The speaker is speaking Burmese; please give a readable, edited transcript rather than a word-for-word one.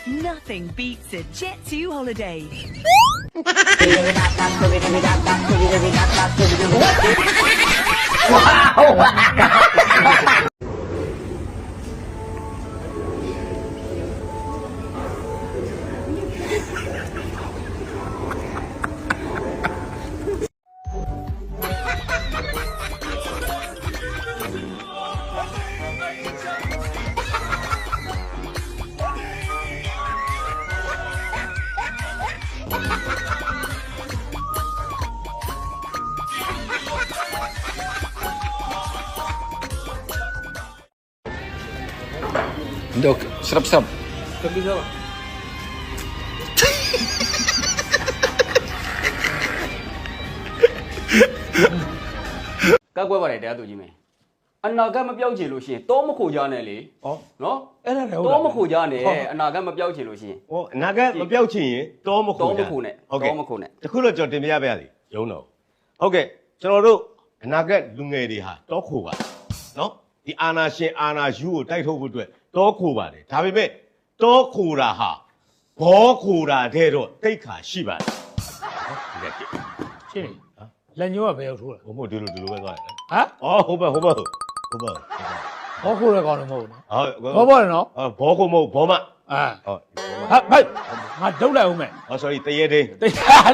Nothing beats a Jet2 holiday. Dok, serap-serap. Tapi siapa? Các quay vào đây để tụi gì mày? Anh nào cái mà béo chỉ luôn xin, tóm một khổ già này lì. Nó? Tóm một khổ già này, anh nào cái mà béo chỉ luôn xin. နာကမပြောက်ချင်ရင်တောမခု Tóm ကြ một khổ này, ဟုတ်ကဲ့ tóm một khổ này. တခုတော့ကျွန်တော်တင်ပြပါရစေရုံးတော်ဟုတ်ကဲ့ကျွန်တော်တို့အနာကလူငယ်တွေဟာတောခိုပါနော်ဒီအာနာရှင်အာနာယူကိုတိုက်ထုတ်ဖို့အတွက်တောခိုပါတယ်ဒါပေမဲ့တောခိုတာဟာဘောခိုတာတဲ့တော့တိတ်ခါရှိပါတယ်ဟုတ်ကဲ့ ရှင်းလက်ညိုးကဘယ်ရောက်ထိုးလဲ ဘုံမို့ဒီလိုပဲသွားတယ် ဟမ် အော်ဟုတ်ပါ ဘောခိုးရကောင်းတယ်မဟုတ်ဘူးနော် ဟုတ် ဘောဘောလေနော် ဘောခိုမဟုတ်ဘောမ အာ ဟုတ် ဟာဘိုက်ငါဒုတ်လိုက်ဦးမယ် sorry တရေတင်း တရား